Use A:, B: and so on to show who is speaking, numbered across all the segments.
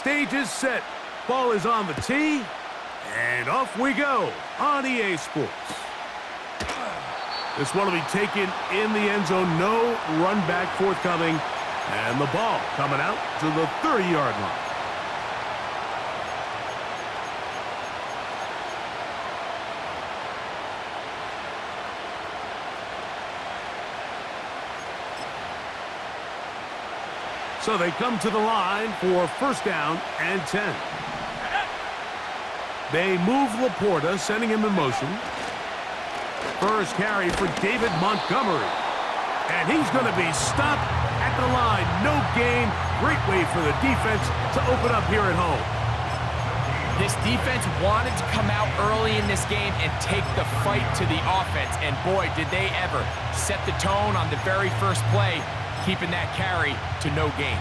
A: Stage is set. Ball is on the tee. And off we go on EA Sports. This one will be taken in the end zone. No run back forthcoming. And the ball coming out to the 30-yard line. So they come to the line for first down and 10. They move Laporta, sending him in motion. First carry for David Montgomery. And he's going to be stopped at the line. No gain. Great way for the defense to open up here at home.
B: This defense wanted to come out early in this game and take the fight to the offense. And boy, did they ever set the tone on the very first play, keeping that carry to no gain.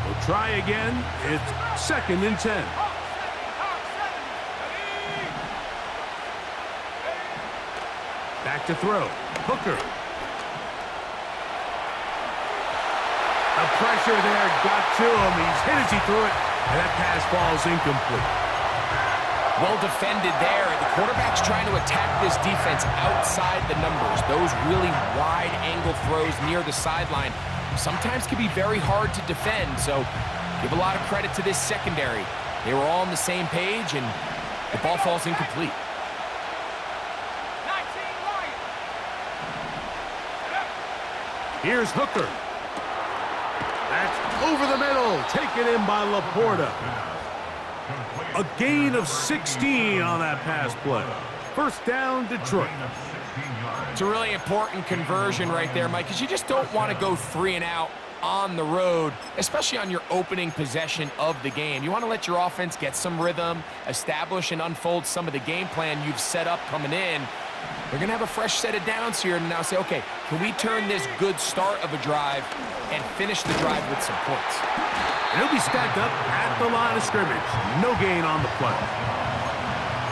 A: We'll try again. It's second and 10. Back to throw. Hooker. The pressure there got to him. He's hit as he threw it, and that pass falls incomplete.
B: Well defended there. The quarterback's trying to attack this defense outside the numbers. Those really wide angle throws near the sideline sometimes can be very hard to defend, so give a lot of credit to this secondary. They were all on the same page, and the ball falls incomplete.
A: Here's Hooker. That's over the middle. Taken in by Laporta. A gain of 16 on that pass play. First down, Detroit.
B: It's a really important conversion right there, Mike, because you just don't want to go 3 and out on the road, especially on your opening possession of the game. You want to let your offense get some rhythm, establish and unfold some of the game plan you've set up coming in. They're going to have a fresh set of downs here and now say, okay, can we turn this good start of a drive and finish the drive with some points?
A: And he'll be stacked up at the line of scrimmage. No gain on the play.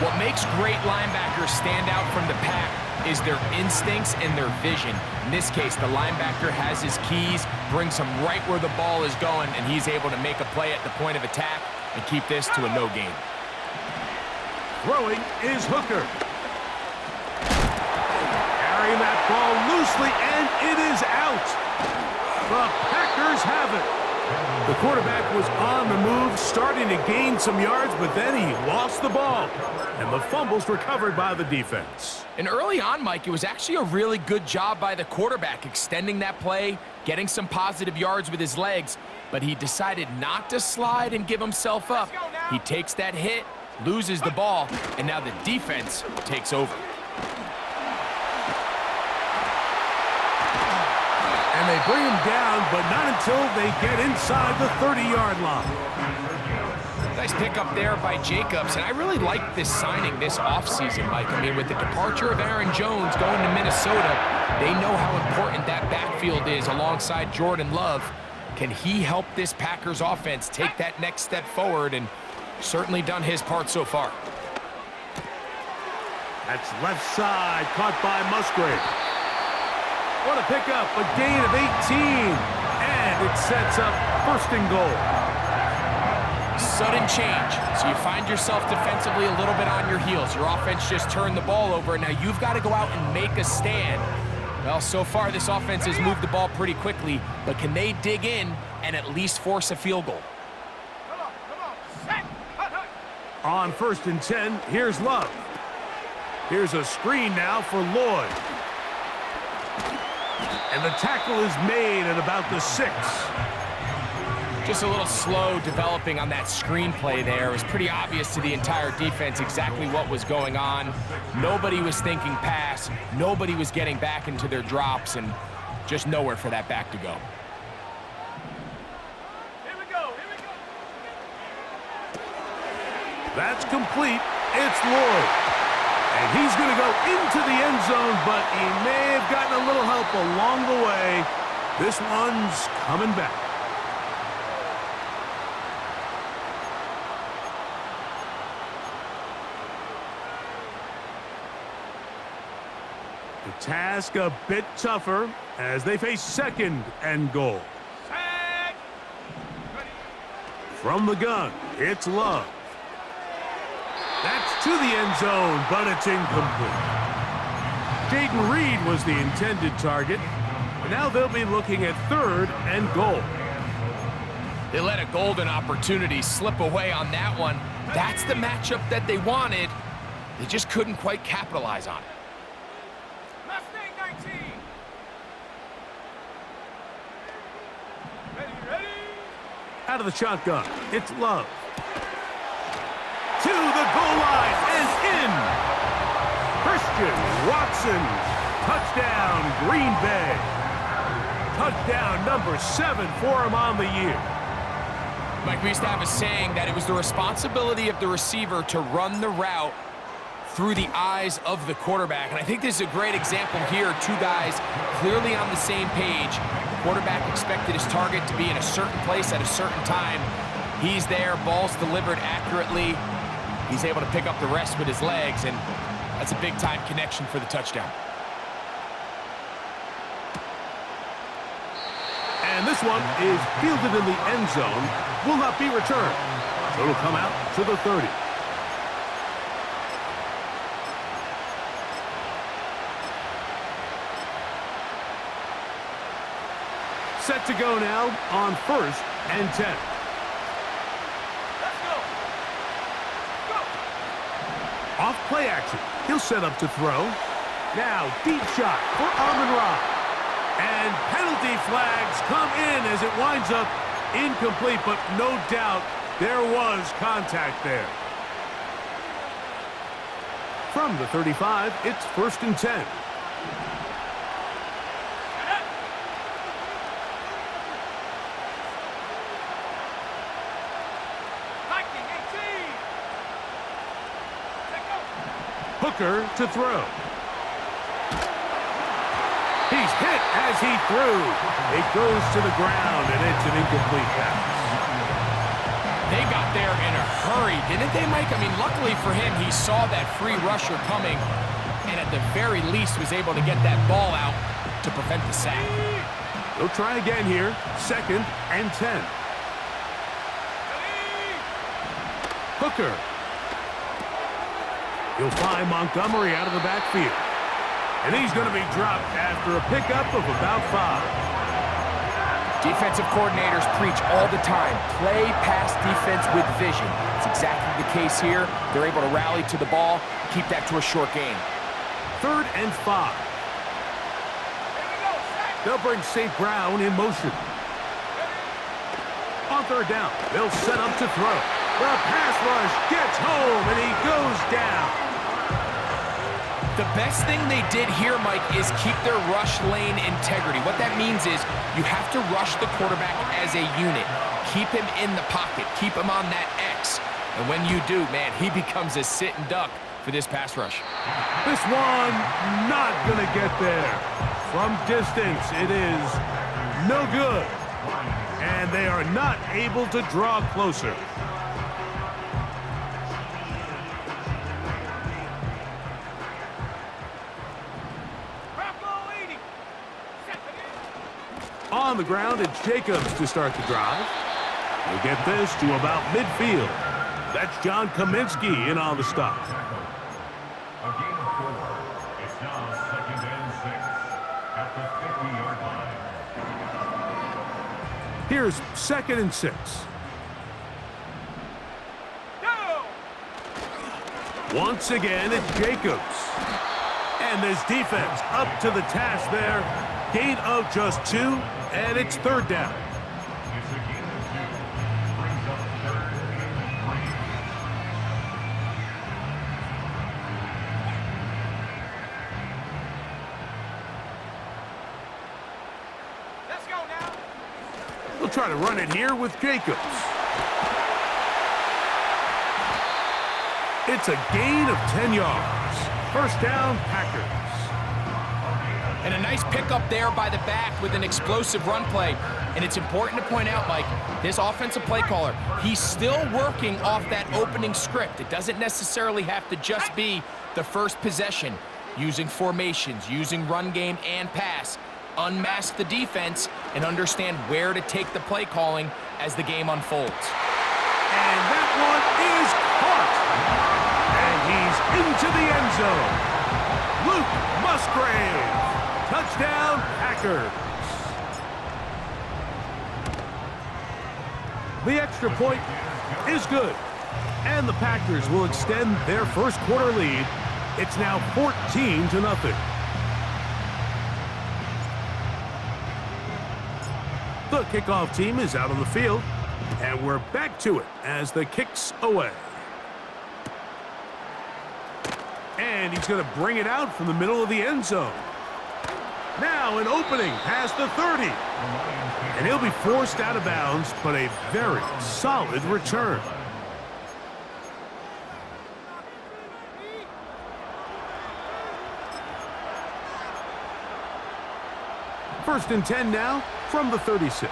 B: What makes great linebackers stand out from the pack is their instincts and their vision. In this case, the linebacker has his keys, brings him right where the ball is going, and he's able to make a play at the point of attack and keep this to a no gain.
A: Throwing is Hooker. Carrying that ball loosely, and it is out. The Packers have it. The quarterback was on the move, starting to gain some yards, but then he lost the ball. And the fumble's recovered by the defense.
B: And early on, Mike, it was actually a really good job by the quarterback, extending that play, getting some positive yards with his legs, but he decided not to slide and give himself up. He takes that hit, loses the ball, and now the defense takes over.
A: And they bring him down, but not until they get inside the 30-yard line.
B: Nice pickup there by Jacobs, and I really like this signing this offseason, Mike. I mean, with the departure of Aaron Jones going to Minnesota, they know how important that backfield is alongside Jordan Love. Can he help this Packers offense take that next step forward? And certainly done his part so far.
A: That's left side, caught by Musgrave. What a pickup, a gain of 18. And it sets up first and goal.
B: Sudden change. So you find yourself defensively a little bit on your heels. Your offense just turned the ball over, and now you've got to go out and make a stand. Well, so far this offense has moved the ball pretty quickly, but can they dig in and at least force a field goal?
A: On first and 10, here's Love. Here's a screen now for Lloyd. And the tackle is made at about the 6.
B: Just a little slow developing on that screenplay there. It was pretty obvious to the entire defense exactly what was going on. Nobody was thinking pass. Nobody was getting back into their drops, and just nowhere for that back to go.
A: Here we go. That's complete. It's Lloyd. And he's going to go into the end zone, but he may have gotten a little help along the way. This one's coming back. The task a bit tougher as they face second and goal. From the gun, it's Love. That's to the end zone, but it's incomplete. Jaden Reed was the intended target. And now they'll be looking at third and goal.
B: They let a golden opportunity slip away on that one. That's the matchup that they wanted. They just couldn't quite capitalize on it.
C: Mustang 19. Ready.
A: Out of the shotgun, it's Love. To the goal line and in. Christian Watson. Touchdown, Green Bay. Touchdown number 7 for him on the year.
B: Mike, we used to have a saying that it was the responsibility of the receiver to run the route through the eyes of the quarterback. And I think this is a great example here. Two guys clearly on the same page. The quarterback expected his target to be in a certain place at a certain time. He's there, ball's delivered accurately. He's able to pick up the rest with his legs, and that's a big-time connection for the touchdown.
A: And this one is fielded in the end zone, will not be returned. So it'll come out to the 30. Set to go now on 1st and 10.
C: Let's go.
A: Off play action. He'll set up to throw. Now deep shot for Amon-Ra. And penalty flags come in as it winds up incomplete, but no doubt there was contact there. From the 35, it's 1st and 10. Hooker to throw. He's hit as he threw. It goes to the ground, and it's an incomplete pass.
B: They got there in a hurry, didn't they, Mike? I mean, luckily for him, he saw that free rusher coming, and at the very least was able to get that ball out to prevent the sack.
A: They'll try again here. 2nd and 10. Hooker. He'll find Montgomery out of the backfield. And he's going to be dropped after a pickup of about 5.
B: Defensive coordinators preach all the time, play pass defense with vision. It's exactly the case here. They're able to rally to the ball, keep that to a short gain.
A: 3rd and 5. They'll bring St. Brown in motion. On 3rd down, they'll set up to throw. The pass rush gets home, and he goes down.
B: The best thing they did here, Mike, is keep their rush lane integrity. What that means is you have to rush the quarterback as a unit. Keep him in the pocket. Keep him on that X. And when you do, man, he becomes a sit and duck for this pass rush.
A: This one not going to get there. From distance, it is no good. And they are not able to draw closer. On the ground, it's Jacobs to start the drive. We'll get this to about midfield. That's John Kaminsky in on the stop.
D: A gain of 4. It's now 2nd and 6 at the 50-yard line.
A: Here's 2nd and 6.
C: Go!
A: Once again, it's Jacobs. And this defense up to the task there. Gain of just 2, and it's 3rd down.
D: It's a gain of 2. Brings up 3rd and 3.
C: Let's go now.
A: We'll try to run it here with Jacobs. It's a gain of 10 yards. 1st down, Packers.
B: And a nice pickup there by the back with an explosive run play. And it's important to point out, Mike, this offensive play caller, he's still working off that opening script. It doesn't necessarily have to just be the first possession. using formations, using run game and pass. Unmask the defense and understand where to take the play calling as the game unfolds.
A: And that one is caught. And he's into the end zone. Luke Musgrave. Touchdown, Packers. The extra point is good. And the Packers will extend their first quarter lead. It's now 14-0. The kickoff team is out on the field, and we're back to it as the kick's away. And he's going to bring it out from the middle of the end zone. Now an opening past the 30. And he'll be forced out of bounds, but a very solid return. First and 10 now from the 36.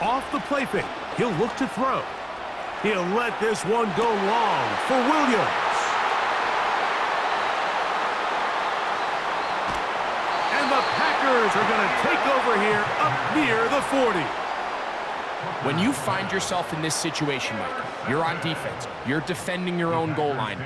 A: Off the play fake, he'll look to throw. He'll let this one go long for Williams. And the Packers are going to take over here up near the 40.
B: When you find yourself in this situation, Mike, you're on defense, you're defending your own goal line,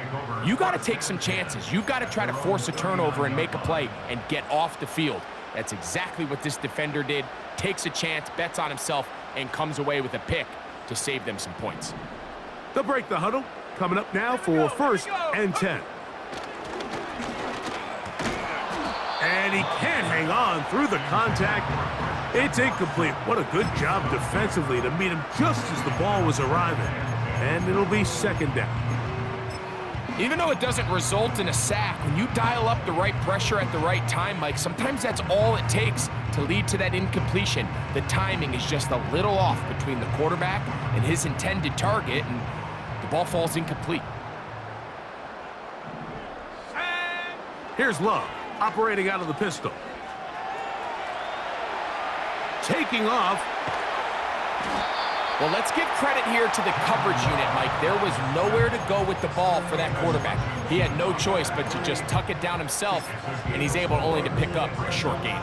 B: you got to take some chances. You've got to try to force a turnover and make a play and get off the field. That's exactly what this defender did. Takes a chance, bets on himself, and comes away with a pick to save them some points.
A: They'll break the huddle. Coming up now for first and 10. And he can't hang on through the contact. It's incomplete. What a good job defensively to meet him just as the ball was arriving. And it'll be second down.
B: Even though it doesn't result in a sack, when you dial up the right pressure at the right time, Mike, sometimes that's all it takes to lead to that incompletion. The timing is just a little off between the quarterback and his intended target, and the ball falls incomplete.
A: Here's Love, operating out of the pistol. Taking off.
B: Well, let's give credit here to the coverage unit, Mike. There was nowhere to go with the ball for that quarterback. He had no choice but to just tuck it down himself, and he's able only to pick up a short gain.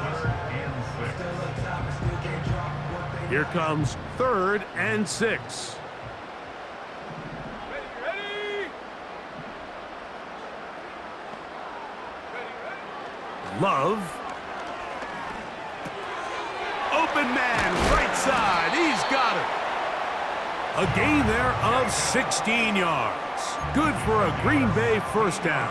A: Here comes 3rd and 6. Love. Open man, right side. He's got it. A gain there of 16 yards. Good for a Green Bay first down.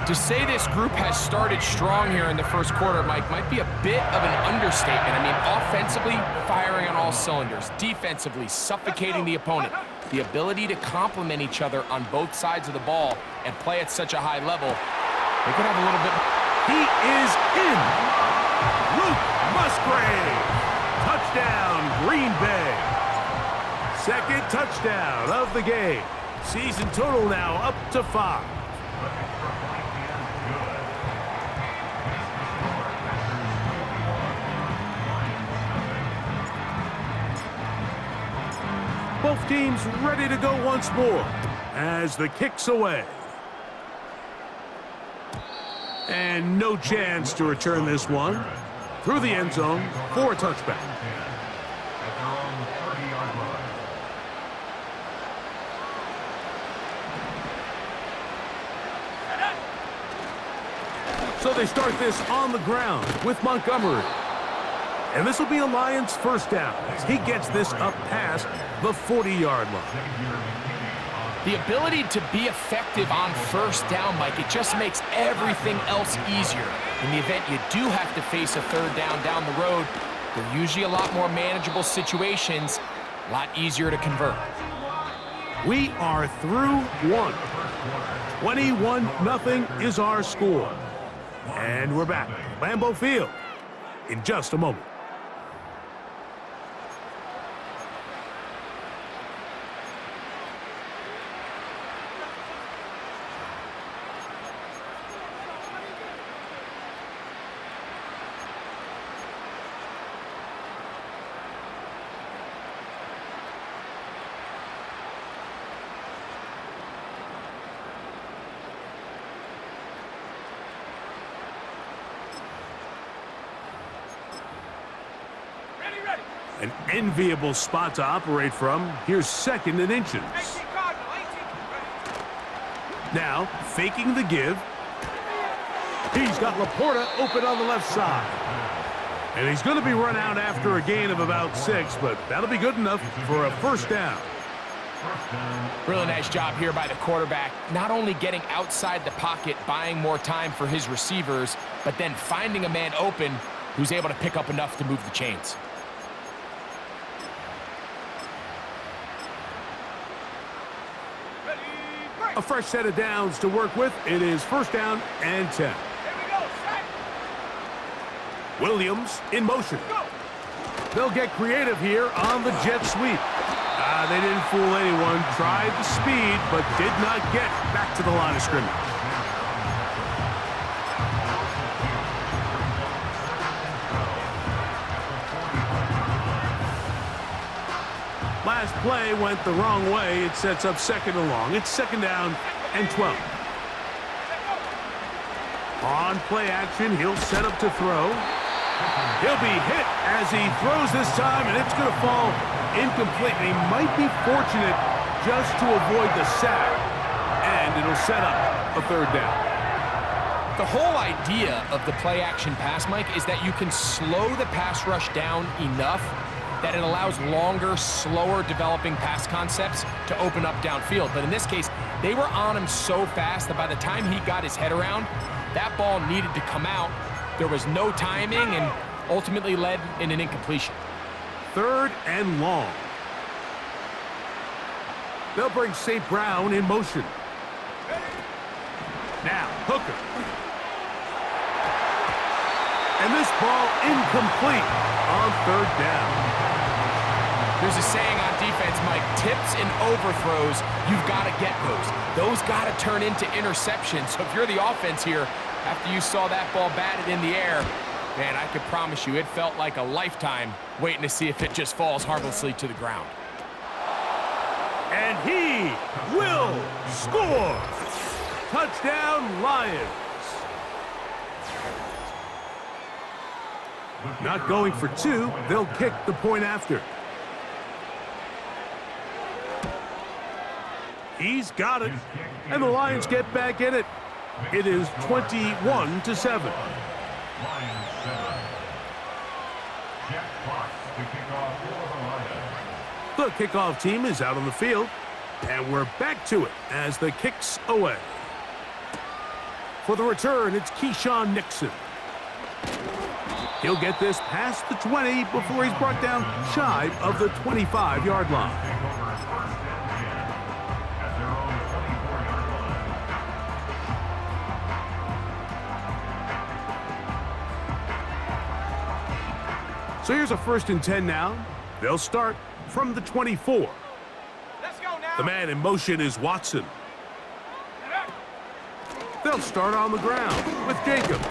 B: To say this group has started strong here in the first quarter, Mike, might be a bit of an understatement. I mean, offensively, firing on all cylinders. Defensively, suffocating the opponent. The ability to complement each other on both sides of the ball and play at such a high level, they could have a little bit.
A: He is in. Luke Musgrave. Touchdown, Green Bay. Second touchdown of the game. Season total now up to 5. Both teams ready to go once more as the kick's away. And no chance to return this one through the end zone for a touchback. So they start this on the ground with Montgomery. And this will be a Lions first down as he gets this up past the 40-yard line.
B: The ability to be effective on first down, Mike, it just makes everything else easier. In the event you do have to face a third down the road, they're usually a lot more manageable situations, a lot easier to convert.
A: We are through one. 21-0 is our score. And we're back at Lambeau Field in just a moment. An enviable spot to operate from. Here's 2nd and inches.
C: 18 Cardinal, 18.
A: Now, faking the give. He's got Laporta open on the left side. And he's going to be run out after a gain of about 6, but that'll be good enough for a first down.
B: Really nice job here by the quarterback, not only getting outside the pocket, buying more time for his receivers, but then finding a man open who's able to pick up enough to move the chains.
C: Ready, break.
A: A fresh set of downs to work with. It is first down and 10.
C: Here we go, set,
A: Williams in motion.
C: go.
A: They'll get creative here on the jet sweep. They didn't fool anyone. Tried the speed, but did not get back to the line of scrimmage. Last play went the wrong way. It sets up 2nd and long. It's 2nd down and 12. On play action, he'll set up to throw. He'll be hit as he throws this time, and it's going to fall incomplete. And he might be fortunate just to avoid the sack, and it'll set up a 3rd down.
B: The whole idea of the play action pass, Mike, is that you can slow the pass rush down enough that it allows longer, slower developing pass concepts to open up downfield. But in this case, they were on him so fast that by the time he got his head around, that ball needed to come out. There was no timing and ultimately led in an incompletion.
A: 3rd and long. They'll bring St. Brown in motion. Now, Hooker. And this ball incomplete on 3rd down.
B: There's a saying on defense, Mike, tips and overthrows, you've got to get those. Those got to turn into interceptions. So if you're the offense here, after you saw that ball batted in the air, man, I could promise you it felt like a lifetime waiting to see if it just falls harmlessly to the ground.
A: And he will score. Touchdown, Lions. Not going for 2. They'll kick the point after. He's got it. And the Lions get back in it. It is 21-7.
D: Lions 7. Jack Fox to kick off for the Lions.
A: The kickoff team is out on the field. And we're back to it as the kick's away. For the return, it's Keyshawn Nixon. He'll get this past the 20 before he's brought down shy of the 25-yard line.
D: Take over first and 10 at their own 24-yard line.
A: So here's a 1st and 10 now. They'll start from the 24.
C: Let's go now.
A: The man in motion is Watson. They'll start on the ground with Jacobs.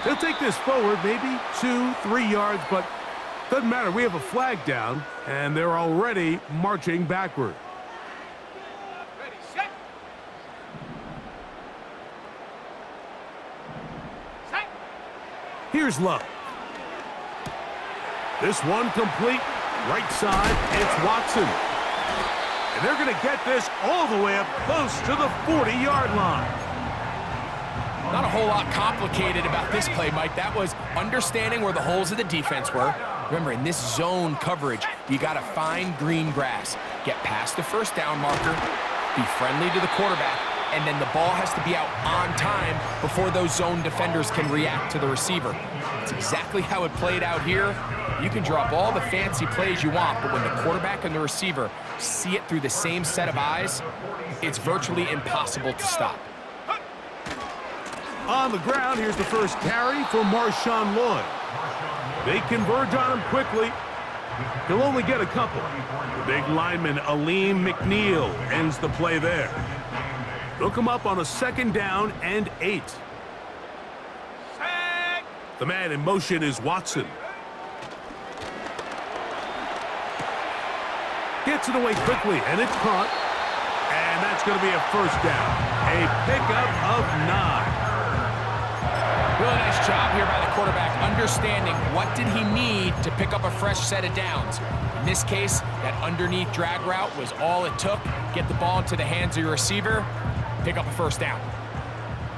A: They'll take this forward maybe 2-3 yards, but doesn't matter. We have a flag down, and they're already marching backward.
C: Ready, set. Set.
A: Here's Love. This one complete. Right side, it's Watson. And they're going to get this all the way up close to the 40-yard line.
B: Not a whole lot complicated about this play, Mike. That was understanding where the holes of the defense were. Remember, in this zone coverage, you got to find green grass. Get past the first down marker, be friendly to the quarterback, and then the ball has to be out on time before those zone defenders can react to the receiver. It's exactly how it played out here. You can draw up all the fancy plays you want, but when the quarterback and the receiver see it through the same set of eyes, it's virtually impossible to stop.
A: On the ground, here's the first carry for Marshawn Lloyd. They converge on him quickly. He'll only get a couple. The big lineman, Aleem McNeil, ends the play there. They'll come up on a 2nd down and 8.
C: Set.
A: The man in motion is Watson. Gets it away quickly, and it's caught. And that's going to be a first down. A pickup of 9.
B: Really nice job here by the quarterback, understanding what did he need to pick up a fresh set of downs. In this case, that underneath drag route was all it took. Get the ball into the hands of your receiver, pick up a first down.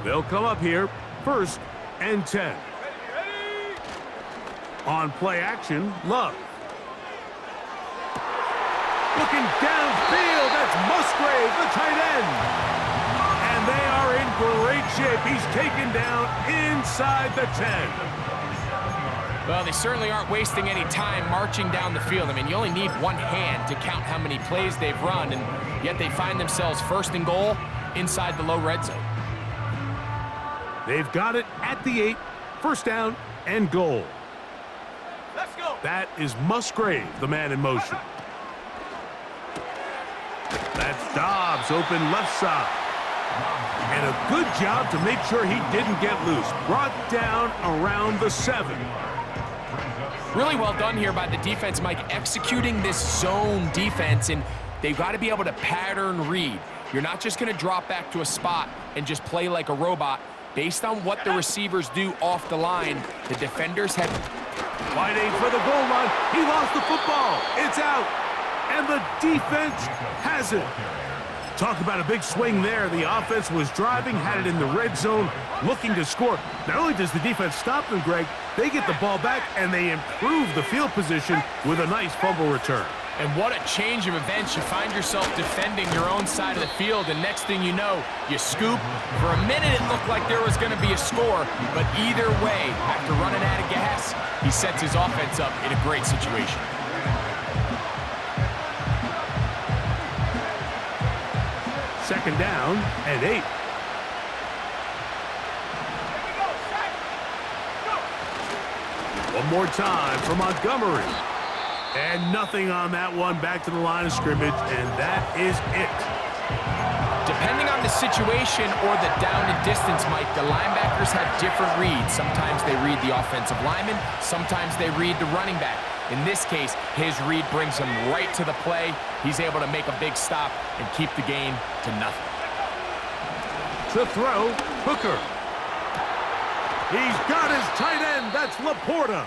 A: They'll come up here, 1st and 10. On play action, Love. Looking downfield, that's Musgrave, the tight end. And they are in great shape. He's taken down inside the 10.
B: Well, they certainly aren't wasting any time marching down the field. I mean, you only need one hand to count how many plays they've run, and yet they find themselves 1st and goal inside the low red zone.
A: They've got it at the 8, 1st down and goal.
C: Let's go.
A: That is Musgrave, the man in motion. That's Dobbs, open left side. And a good job to make sure he didn't get loose. Brought down around the 7.
B: Really well done here by the defense, Mike, executing this zone defense, and they've got to be able to pattern read. You're not just going to drop back to a spot and just play like a robot. Based on what the receivers do off the line, the defenders have...
A: Wide aim for the goal line. He lost the football. It's out. And the defense has it. Talk about a big swing there. The offense was driving, had it in the red zone, looking to score. Not only does the defense stop them, Greg, they get the ball back and they improve the field position with a nice fumble return.
B: And what a change of events. You find yourself defending your own side of the field, and next thing you know, you scoop. For a minute, it looked like there was going to be a score, but either way, after running out of gas, he sets his offense up in a great situation.
A: Second down and 8. One more time for Montgomery. And nothing on that one, back to the line of scrimmage, and that is it.
B: Depending on the situation or the down and distance, Mike, the linebackers have different reads. Sometimes they read the offensive lineman, sometimes they read the running back. In this case, his read brings him right to the play. He's able to make a big stop and keep the game to nothing.
A: To throw, Hooker. He's got his tight end, that's Laporta.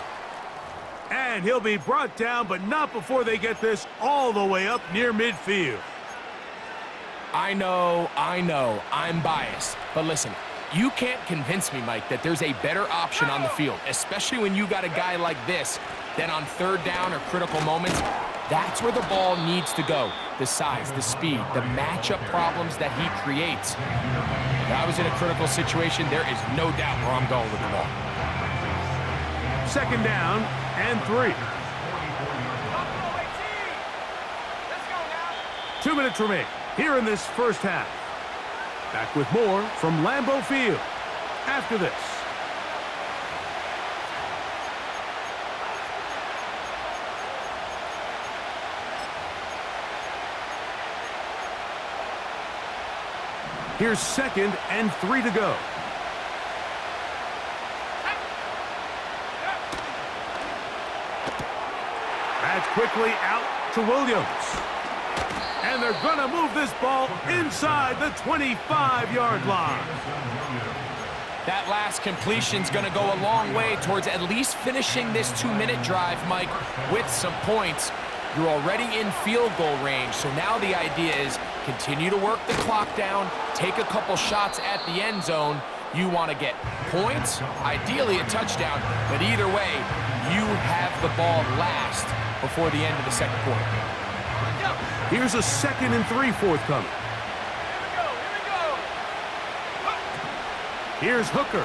A: And he'll be brought down, but not before they get this all the way up near midfield.
B: I know, I'm biased. But listen, you can't convince me, Mike, that there's a better option on the field, especially when you got a guy like this, that on 3rd down or critical moments, that's where the ball needs to go. The size, the speed, the matchup problems that he creates. If I was in a critical situation, there is no doubt where I'm going with the ball.
A: Second down and 3. 2 minutes remain here in this first half. Back with more from Lambeau Field after this. Here's 2nd and 3 to go. That's quickly out to Williams. And they're going to move this ball inside the 25-yard line.
B: That last completion's going to go a long way towards at least finishing this 2-minute drive, Mike, with some points. You're already in field goal range, so now the idea is continue to work the clock down, take a couple shots at the end zone. You want to get points, ideally a touchdown, but either way, you have the ball last before the end of the second quarter.
A: Here's a 2nd and 3 forthcoming.
C: Here we go.
A: Here's Hooker.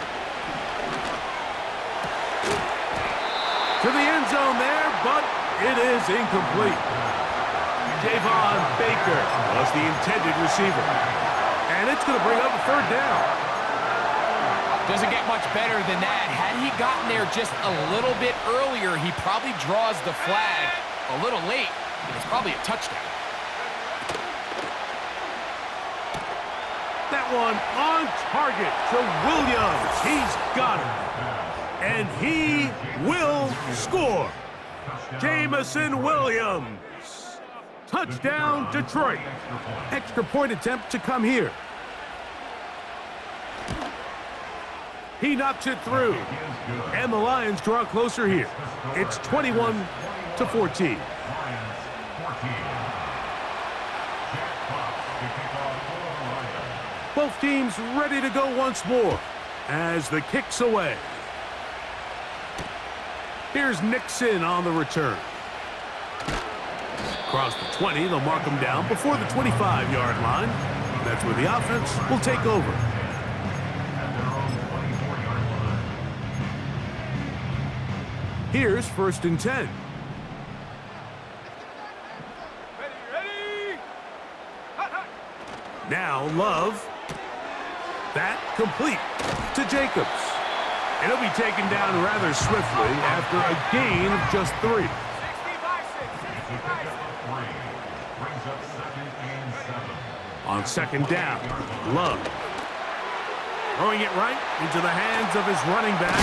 A: To the end zone there, but it is incomplete. Javon Baker was the intended receiver. And it's going to bring up a 3rd down.
B: Doesn't get much better than that. Had he gotten there just a little bit earlier, he probably draws the flag a little late, and it's probably a touchdown.
A: That one on target to Williams. He's got it. And he will score. Jamison Williams. Touchdown, Detroit. Extra point attempt to come here. He knocks it through. And the Lions draw closer here. It's 21-14.
D: Lions 14.
A: Both teams ready to go once more as the kick's away. Here's Nixon on the return. Across the 20, they'll mark him down before the 25-yard line. That's where the offense will take over. Here's 1st and 10.
C: Ready. Hot, hot.
A: Now Love. That complete to Jacobs. And he'll be taken down rather swiftly after a gain of just 3.
C: 60 by 6. 60 by 6.
D: Brings up 2nd and 7.
A: On 2nd down, Love. Throwing it right into the hands of his running back.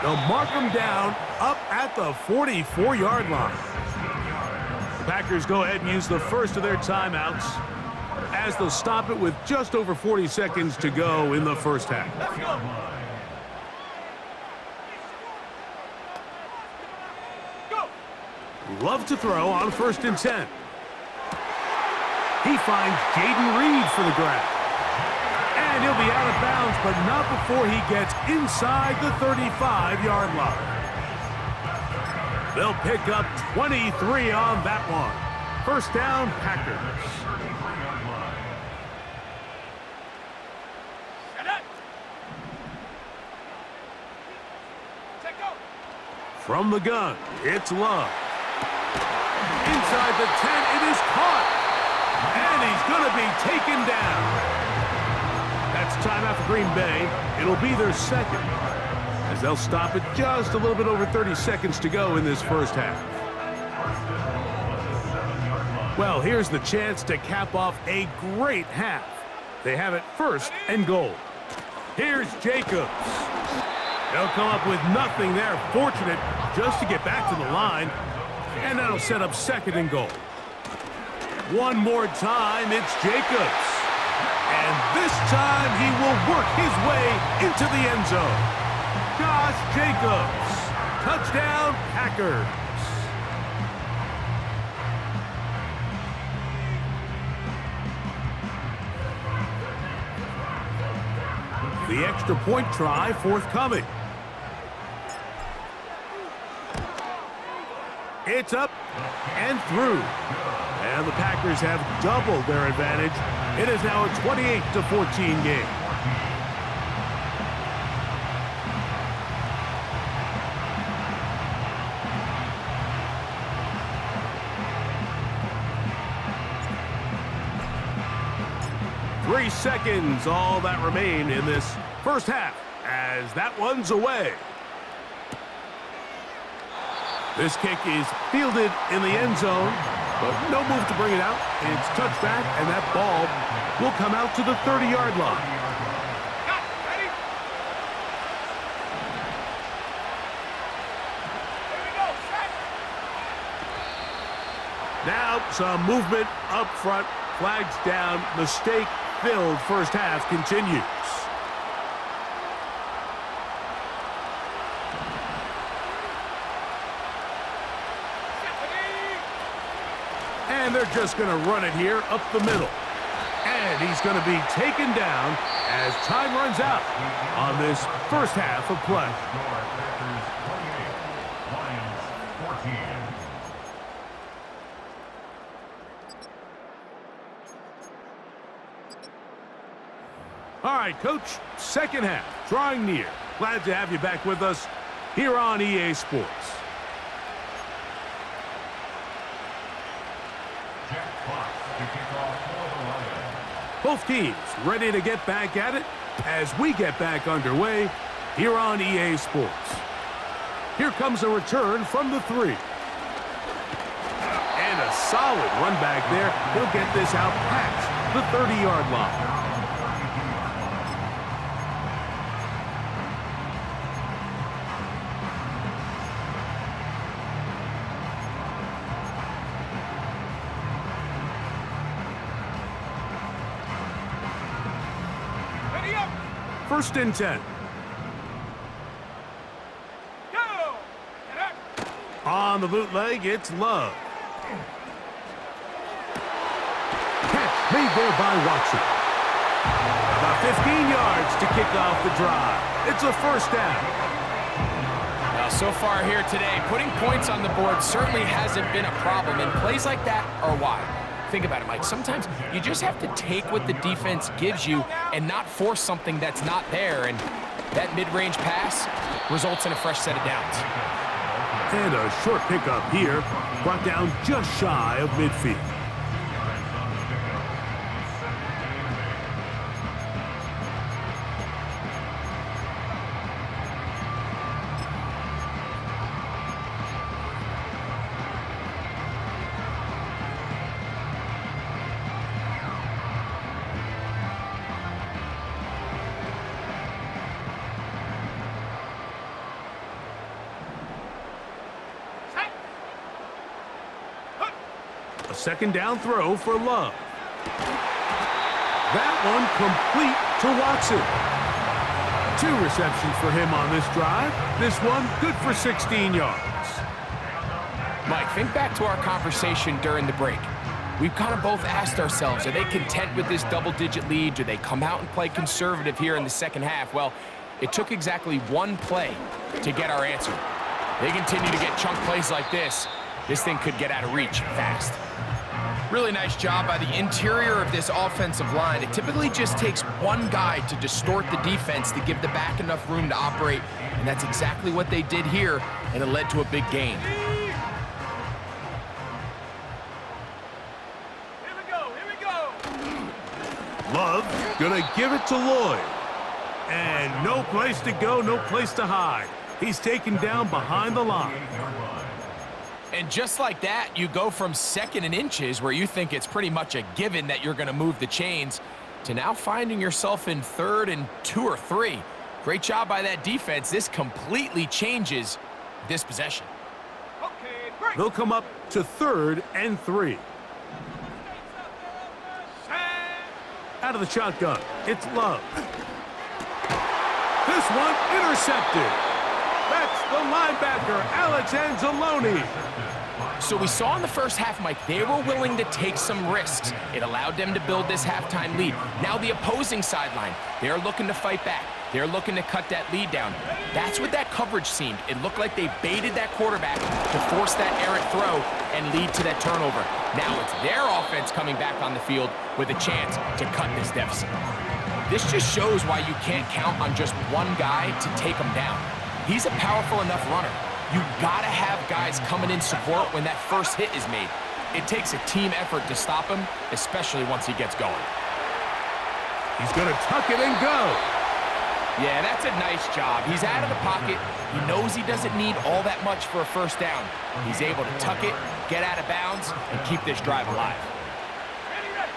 A: They'll mark him down up at the 44-yard line. The Packers go ahead and use the first of their timeouts as they'll stop it with just over 40 seconds to go in the first half.
C: Let's go. Go.
A: Love to throw on 1st and 10. He finds Jaden Reed for the grab. And he'll be out of bounds, but not before he gets inside the 35-yard line. They'll pick up 23 on that one. 1st down, Packers.
C: Shut up. Take go.
A: From the gun, it's Love. Inside the 10, it is caught. And he's going to be taken down. That's timeout for Green Bay. It'll be their second, as they'll stop it just a little bit over 30 seconds to go in this first half. Well, here's the chance to cap off a great half. They have it 1st and goal. Here's Jacobs. They'll come up with nothing there. Fortunate just to get back to the line. And that'll set up 2nd and goal. One more time, it's Jacobs. And this time he will work his way into the end zone. Josh Jacobs. Touchdown, Packers. The extra point try forthcoming. It's up and through. And the Packers have doubled their advantage. It is now a 28-14 game. Three seconds, all that remain in this first half, as that one's away. This kick is fielded in the end zone, but no move to bring it out. It's touched back, and that ball will come out to the 30-yard line.
C: Got it. Ready? Here we go. Set.
A: Now some movement up front, flags down, mistake-filled first half continues. And they're just going to run it here up the middle. And he's going to be taken down as time runs out on this first half of play. All right, Coach, second half, drawing near. Glad to have you back with us here on EA Sports. Both teams ready to get back at it as we get back underway here on EA Sports. Here comes a return from the 3. And a solid run back there. He'll get this out past the 30-yard line. First and 10.
C: Go! Get up!
A: On the bootleg, it's Love. Catch made there by Watson. About 15 yards to kick off the drive. It's a first down.
B: Now, so far here today, putting points on the board certainly hasn't been a problem, and plays like that are why. Think about it, Mike. Sometimes you just have to take what the defense gives you and not force something that's not there, and that mid-range pass results in a fresh set of downs.
A: And a short pickup here, brought down just shy of midfield.
C: Set! Hook!
A: A second down throw for Love. That one complete to Watson. 2 receptions for him on this drive. This one good for 16 yards.
B: Mike, think back to our conversation during the break. We've kind of both asked ourselves, are they content with this double-digit lead? Do they come out and play conservative here in the second half? Well, it took exactly one play to get our answer. They continue to get chunk plays like this. This thing could get out of reach fast. Really nice job by the interior of this offensive line. It typically just takes one guy to distort the defense to give the back enough room to operate, and that's exactly what they did here, and it led to a big gain.
C: Here we go! Here we go!
A: Love gonna give it to Lloyd. And no place to go, no place to hide. He's taken down behind the line.
B: And just like that, you go from 2nd and inches, where you think it's pretty much a given that you're going to move the chains, to now finding yourself in 3rd and 2 or 3. Great job by that defense. This completely changes this possession.
C: Okay, break!
A: They'll come up to 3rd and 3.
C: Set!
A: Out of the shotgun, it's Love. This one intercepted. That's the linebacker, Alex Anzalone.
B: So we saw in the first half, Mike, they were willing to take some risks. It allowed them to build this halftime lead. Now the opposing sideline, they're looking to fight back. They're looking to cut that lead down. That's what that coverage seemed. It looked like they baited that quarterback to force that errant throw and lead to that turnover. Now it's their offense coming back on the field with a chance to cut this deficit. This just shows why you can't count on just one guy to take him down. He's a powerful enough runner. You gotta have guys coming in support when that first hit is made. It takes a team effort to stop him, especially once he gets going.
A: He's gonna tuck it and go.
B: Yeah, that's a nice job. He's out of the pocket. He knows he doesn't need all that much for a first down. He's able to tuck it, get out of bounds, and keep this drive alive.
C: Ready, ready!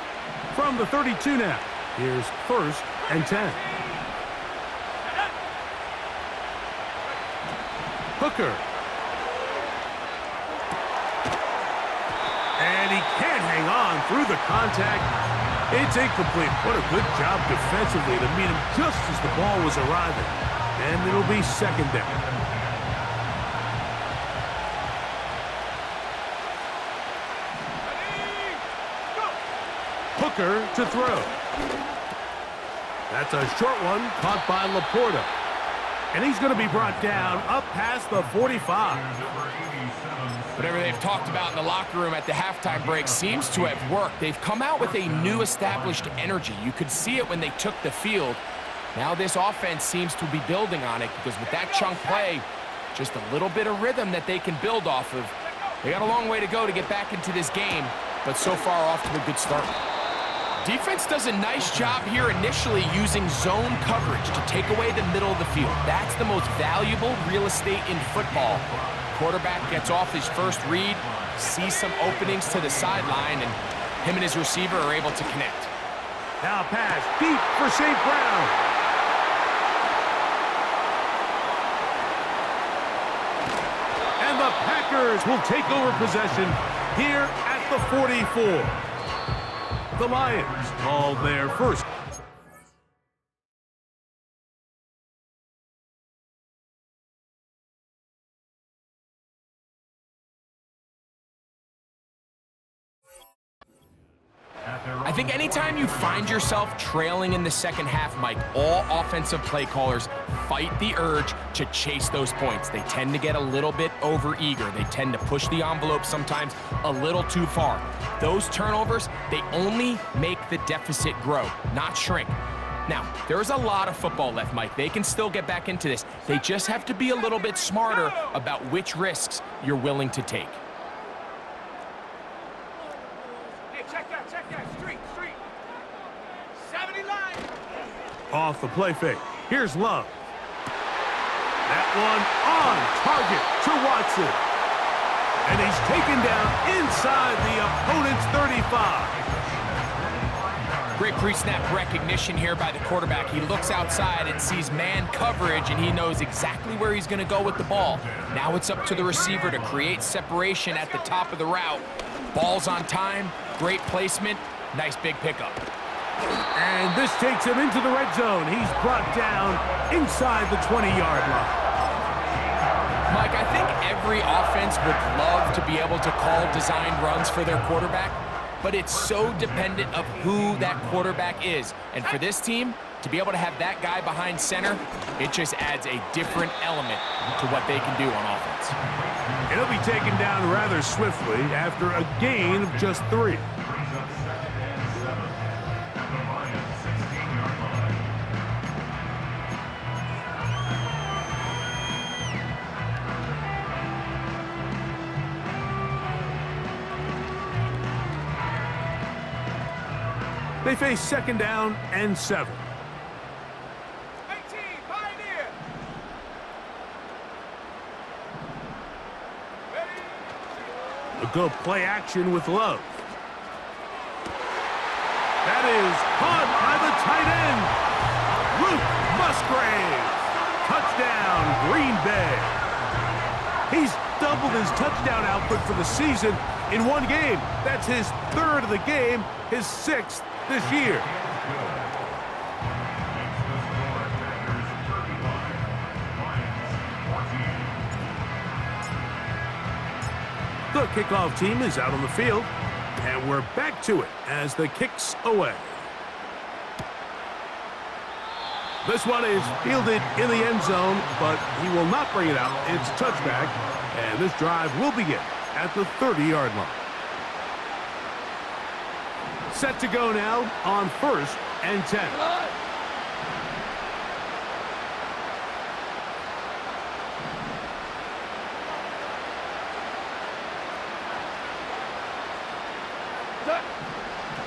A: From the 32 now, here's 1st and 10. Hooker. And he can't hang on through the contact. It's incomplete. What a good job defensively to meet him just as the ball was arriving. And it'll be 2nd down.
C: Ready! Go!
A: Hooker to throw. That's a short one caught by Laporta. And he's going to be brought down up past the 45.
B: Whatever they've talked about in the locker room at the halftime break seems to have worked. They've come out with a new established energy. You could see it when they took the field. Now this offense seems to be building on it, because with that chunk play, just a little bit of rhythm that they can build off of. They got a long way to go to get back into this game, but so far off to a good start. Defense does a nice job here initially using zone coverage to take away the middle of the field. That's the most valuable real estate in football. Quarterback gets off his first read, sees some openings to the sideline, and him and his receiver are able to connect.
A: Now pass deep for St. Brown. And the Packers will take over possession here at the 44. The Lions call their first
B: anytime you find yourself trailing in the second half, Mike, all offensive play callers fight the urge to chase those points. They tend to get a little bit overeager. They tend to push the envelope sometimes a little too far. Those turnovers, they only make the deficit grow, not shrink. Now, there's a lot of football left, Mike. They can still get back into this. They just have to be a little bit smarter about which risks you're willing to take.
C: Hey, check that. Street. 70 line.
A: Off the play fake. Here's Love. That one on target to Watson. And he's taken down inside the opponent's 35.
B: Great pre-snap recognition here by the quarterback. He looks outside and sees man coverage, and he knows exactly where he's going to go with the ball. Now it's up to the receiver to create separation at the top of the route. Ball's on time, great placement, nice big pickup.
A: And this takes him into the red zone. He's brought down inside the 20-yard line.
B: Mike, I think every offense would love to be able to call designed runs for their quarterback, but it's so dependent of who that quarterback is. And for this team, to be able to have that guy behind center, it just adds a different element to what they can do on offense.
A: He'll be taken down rather swiftly after a gain of just 3. They face second down and 7.
C: 18, Pioneer. Ready.
A: A good play action with Love. That is caught by the tight end, Luke Musgrave. Touchdown, Green Bay. He's doubled his touchdown output for the season in one game. That's his 3rd of the game, his 6th this year. The kickoff team is out on the field, and we're back to it as the kick's away. This one is fielded in the end zone, but he will not bring it out. It's touchback, and this drive will begin at the 30-yard line. Set to go now on 1st and 10.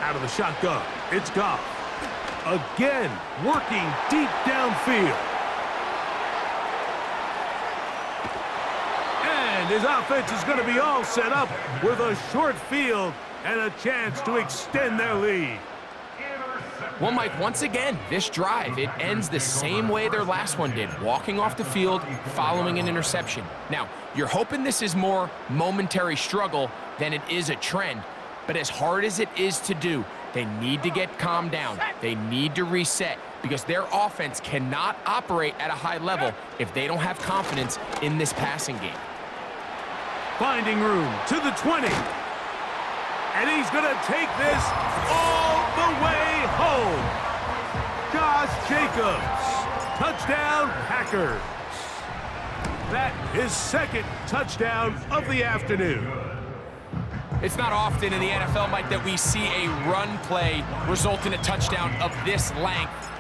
A: Out of the shotgun, it's Goff. Again, working deep downfield. And his offense is going to be all set up with a short field and a chance to extend their lead.
B: Well, Mike, once again, this drive, it ends the same way their last one did, walking off the field, following an interception. Now, you're hoping this is more momentary struggle than it is a trend, but as hard as it is to do, they need to get calmed down. They need to reset because their offense cannot operate at a high level if they don't have confidence in this passing game.
A: Finding room to the 20. And he's going to take this all the way home. Josh Jacobs. Touchdown, Packers. That is 2nd touchdown of the afternoon.
B: It's not often in the NFL, Mike, that we see a run play result in a touchdown of this length.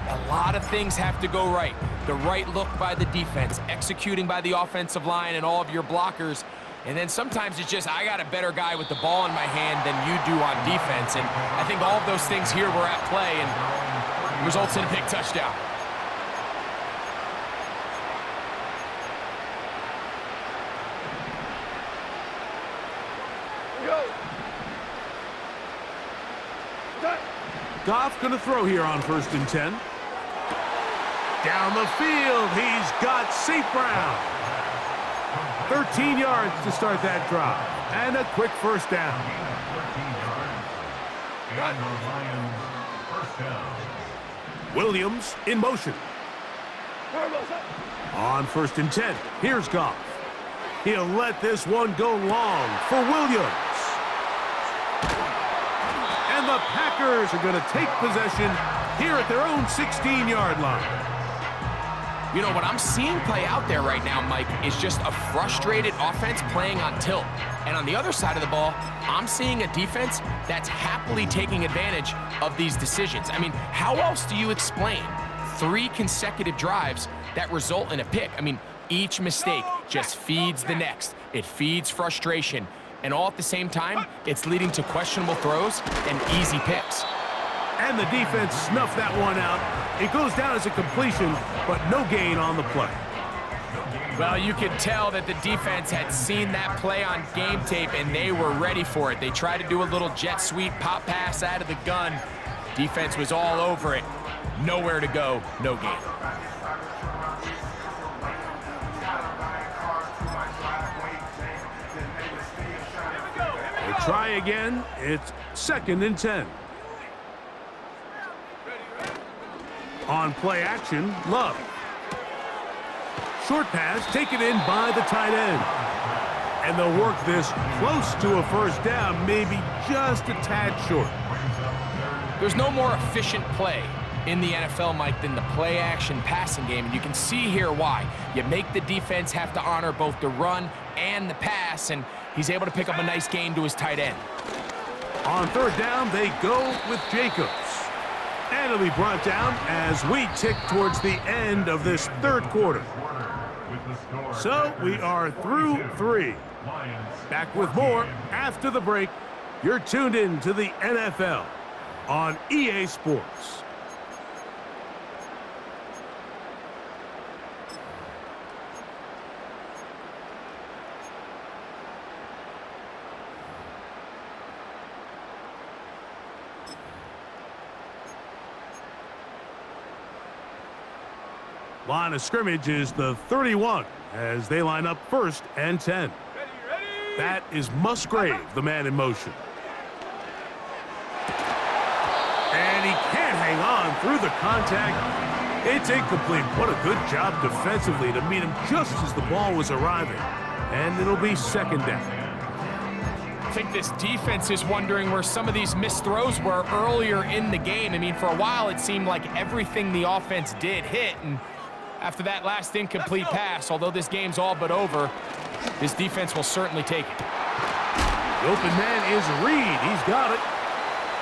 B: A lot of things have to go right. The right look by the defense, executing by the offensive line and all of your blockers. And then sometimes it's just, I got a better guy with the ball in my hand than you do on defense. And I think all of those things here were at play and results in a big touchdown.
A: Goff going to throw here on 1st and 10. Down the field, he's got St. Brown. 13 yards to start that drive. And a quick first down. Williams in motion. On 1st and 10, here's Goff. He'll let this one go long for Williams. And the Packers are going to take possession here at their own 16-yard line.
B: You know, what I'm seeing play out there right now, Mike, is just a frustrated offense playing on tilt. And on the other side of the ball, I'm seeing a defense that's happily taking advantage of these decisions. I mean, how else do you explain 3 consecutive drives that result in a pick? I mean, each mistake just feeds the next. It feeds frustration. And all at the same time, it's leading to questionable throws and easy picks.
A: And the defense snuffed that one out. It goes down as a completion, but no gain on the play.
B: Well, you could tell that the defense had seen that play on game tape, and they were ready for it. They tried to do a little jet sweep pop pass out of the gun. Defense was all over it. Nowhere to go, no gain.
A: They try again. It's 2nd and 10. On play action, Love. Short pass taken in by the tight end. And they'll work this close to a first down, maybe just a tad short.
B: There's no more efficient play in the NFL, Mike, than the play action passing game. And you can see here why. You make the defense have to honor both the run and the pass, and he's able to pick up a nice gain to his tight end.
A: On 3rd down, they go with Jacobs. And it'll be brought down as we tick towards the end of this 3rd quarter. So we are through 3. Back with more after the break. You're tuned in to the NFL on EA Sports. Line of scrimmage is the 31 as they line up 1st and 10. That is Musgrave, the man in motion. And he can't hang on through the contact. It's incomplete. What a good job defensively to meet him just as the ball was arriving. And it'll be 2nd down.
B: I think this defense is wondering where some of these missed throws were earlier in the game. I mean, for a while, it seemed like everything the offense did hit, and after that last incomplete pass, although this game's all but over, this defense will certainly take it.
A: The open man is Reed. He's got it.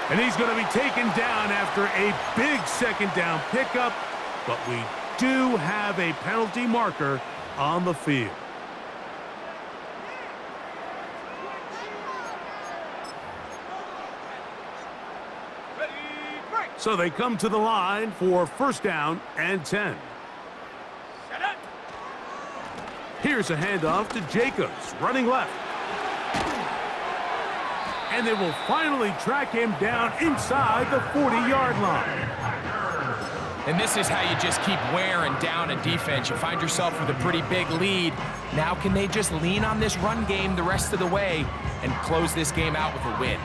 A: And he's going to be taken down after a big 2nd down pickup. But we do have a penalty marker on the field. So they come to the line for 1st down and 10. Here's a handoff to Jacobs, running left. And they will finally track him down inside the 40-yard line.
B: And this is how you just keep wearing down a defense. You find yourself with a pretty big lead. Now can they just lean on this run game the rest of the way and close this game out with a win?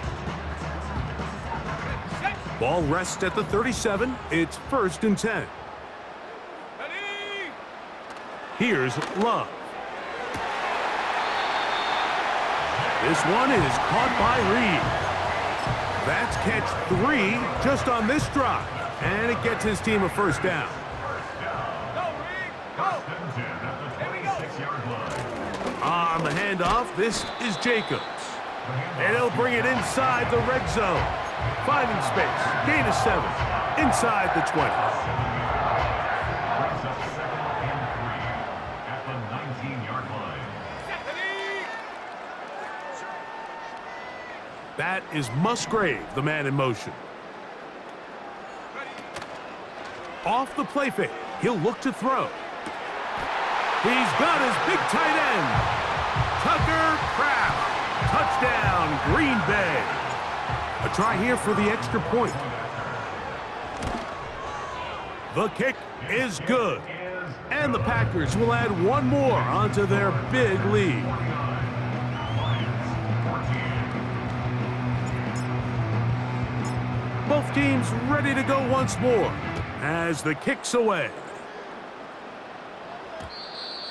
A: Ball rests at the 37. It's 1st and 10. Here's Love. This one is caught by Reed. That's catch 3 just on this drive. And it gets his team a 1st down. On the handoff, this is Jacobs. And he'll bring it inside the red zone. Finding space. Gain of 7. Inside the 20. That is Musgrave, the man in motion. Off the play fake, he'll look to throw. He's got his big tight end. Tucker Kraft. Touchdown, Green Bay. A try here for the extra point. The kick is good. And the Packers will add one more onto their big lead. Both teams ready to go once more as the kick's away.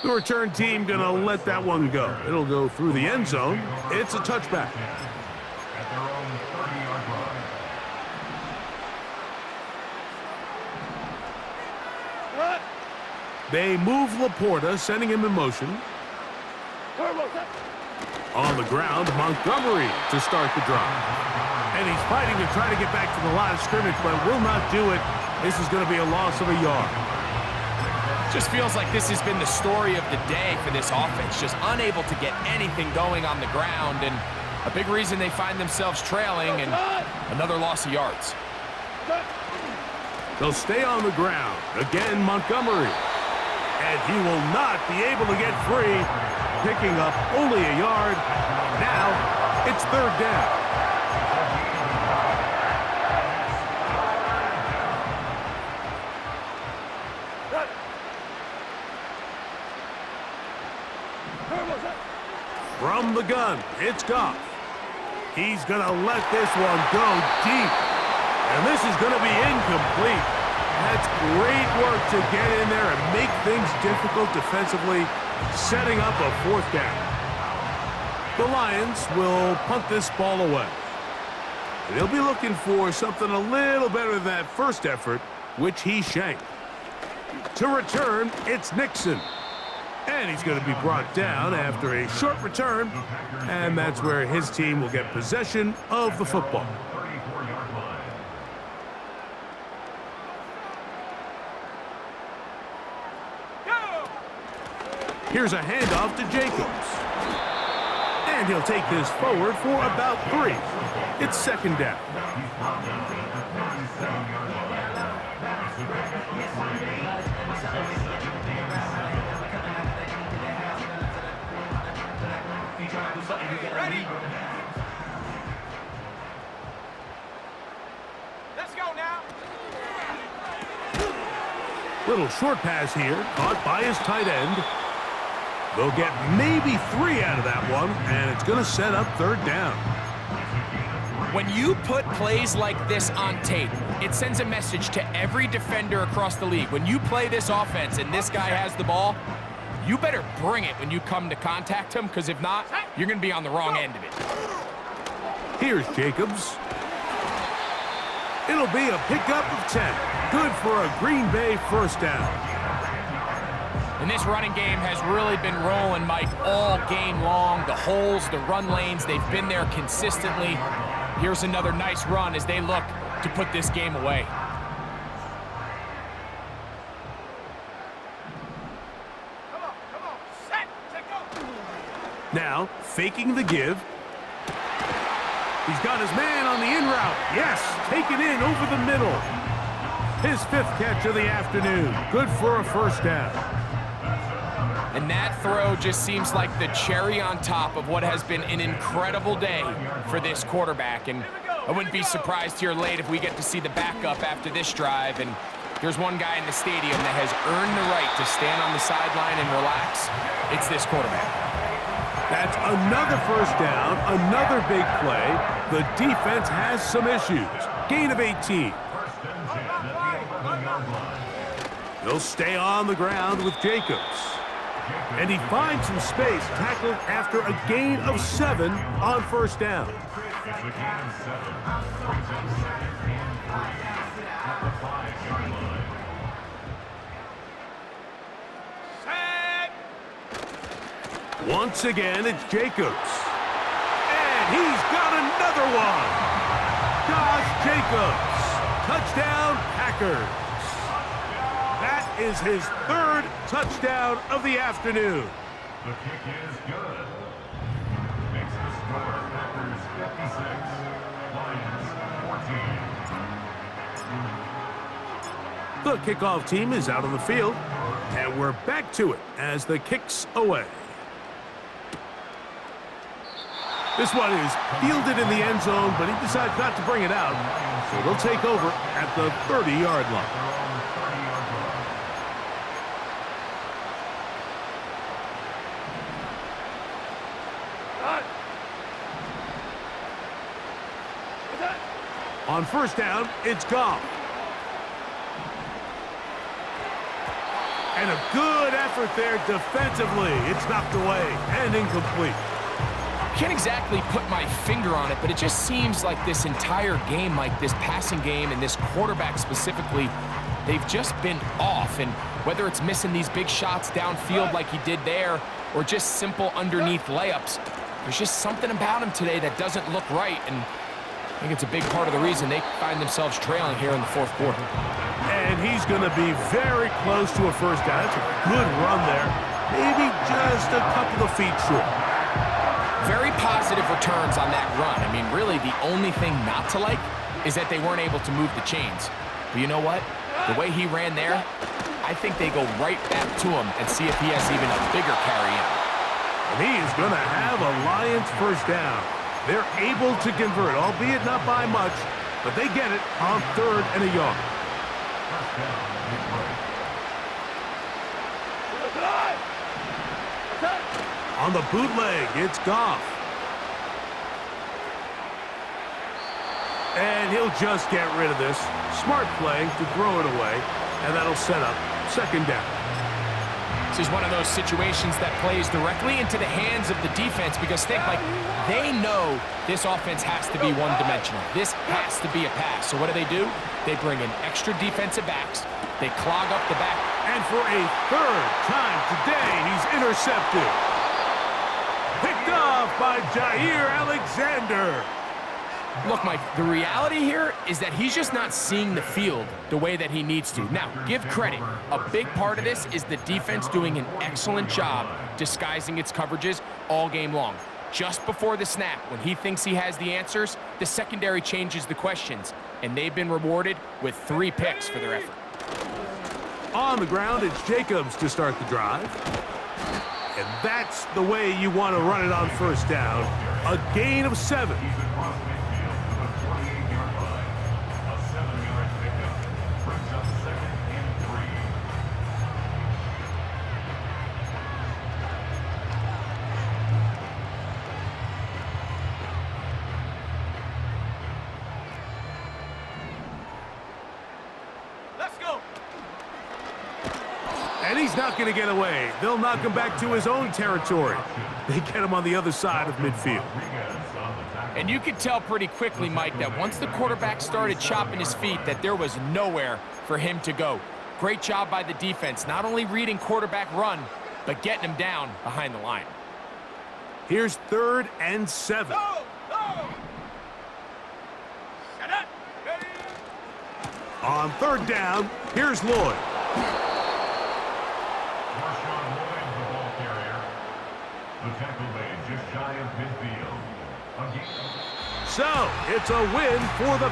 A: The return team gonna let that one go. It'll go through the end zone. It's a touchback.
D: At their own 30-yard line.
A: They move Laporta, sending him in motion. On the ground, Montgomery to start the drive. And he's fighting to try to get back to the line of scrimmage, but will not do it. This is going to be a loss of a yard.
B: Just feels like this has been the story of the day for this offense. Just unable to get anything going on the ground, and a big reason they find themselves trailing, and another loss of yards.
A: They'll stay on the ground. Again, Montgomery. And he will not be able to get free, picking up only a yard. Now, it's third down. From the gun, it's Goff. He's going to let this one go deep. And this is going to be incomplete. That's great work to get in there and make things difficult defensively, setting up a fourth down. The Lions will punt this ball away. They'll be looking for something a little better than that first effort, which he shanked. To return, it's Nixon. And he's going to be brought down after a short return, and that's where his team will get possession of the football. Here's a handoff to Jacobs. And he'll take this forward for about 3. It's second down.
C: Ready? Let's go now.
A: Little short pass here, caught by his tight end. They'll get maybe 3 out of that one, and it's going to set up third down.
B: When you put plays like this on tape, it sends a message to every defender across the league. When you play this offense and this guy has the ball, you better bring it when you come to contact him, because if not, you're going to be on the wrong end of it.
A: Here's Jacobs. It'll be a pickup of 10. Good for a Green Bay first down.
B: And this running game has really been rolling, Mike, all game long. The holes, the run lanes, they've been there consistently. Here's another nice run as they look to put this game away.
C: Come on, set, take go.
A: Now, faking the give. He's got his man on the in route. Yes, taken in over the middle. His 5th catch of the afternoon. Good for a first down.
B: And that throw just seems like the cherry on top of what has been an incredible day for this quarterback. And I wouldn't be surprised here late if we get to see the backup after this drive. And there's one guy in the stadium that has earned the right to stand on the sideline and relax. It's this quarterback.
A: That's another first down, another big play. The defense has some issues. Gain of 18. He'll stay on the ground with Jacobs. And he finds some space, tackled after a gain of 7 on first down.
C: Set.
A: Once again, it's Jacobs. And he's got another one. Josh Jacobs. Touchdown, Packers. That is his 3rd touchdown of the afternoon.
D: The kick is good. Makes the score Packers 56, Lions 14.
A: The kickoff team is out on the field, and we're back to it as the kick's away. This one is fielded in the end zone, but he decides not to bring it out, so they'll take over at the 30-yard line. On first down, it's Goff. And a good effort there defensively. It's knocked away and incomplete.
B: Can't exactly put my finger on it, but it just seems like this entire game, Mike, this passing game and this quarterback specifically, they've just been off. And whether it's missing these big shots downfield like he did there or just simple underneath layups, there's just something about him today that doesn't look right. And I think it's a big part of the reason they find themselves trailing here in the fourth quarter.
A: And he's going to be very close to a first down. That's a good run there. Maybe just a couple of feet short.
B: Very positive returns on that run. I mean, really, the only thing not to like is that they weren't able to move the chains. But you know what? The way he ran there, I think they go right back to him and see if he has even a bigger carry in.
A: And he is going to have a Lions first down. They're able to convert, albeit not by much, but they get it on 3rd and a yard. On the bootleg, it's Goff. And he'll just get rid of this. Smart play to throw it away, and that'll set up 2nd down.
B: This is one of those situations that plays directly into the hands of the defense because think, like, they know this offense has to be one-dimensional. This has to be a pass. So what do? They bring in extra defensive backs. They clog up the back.
A: And for a 3rd time today, he's intercepted. Picked off by Jair Alexander.
B: Look, Mike, the reality here is that he's just not seeing the field the way that he needs to. Now, give credit. A big part of this is the defense doing an excellent job disguising its coverages all game long. Just before the snap, when he thinks he has the answers, the secondary changes the questions, and they've been rewarded with 3 picks for their effort.
A: On the ground, it's Jacobs to start the drive. And that's the way you want to run it on first down. A gain of 7. And he's not going to get away. They'll knock him back to his own territory. They get him on the other side of midfield.
B: And you could tell pretty quickly, Mike, that once the quarterback started chopping his feet, that there was nowhere for him to go. Great job by the defense, not only reading quarterback run, but getting him down behind the line.
A: Here's 3rd and 7.
C: Go! Shut up!
A: On 3rd down, here's Lloyd.
D: The tackle made just shy of midfield.
A: So, it's a win for the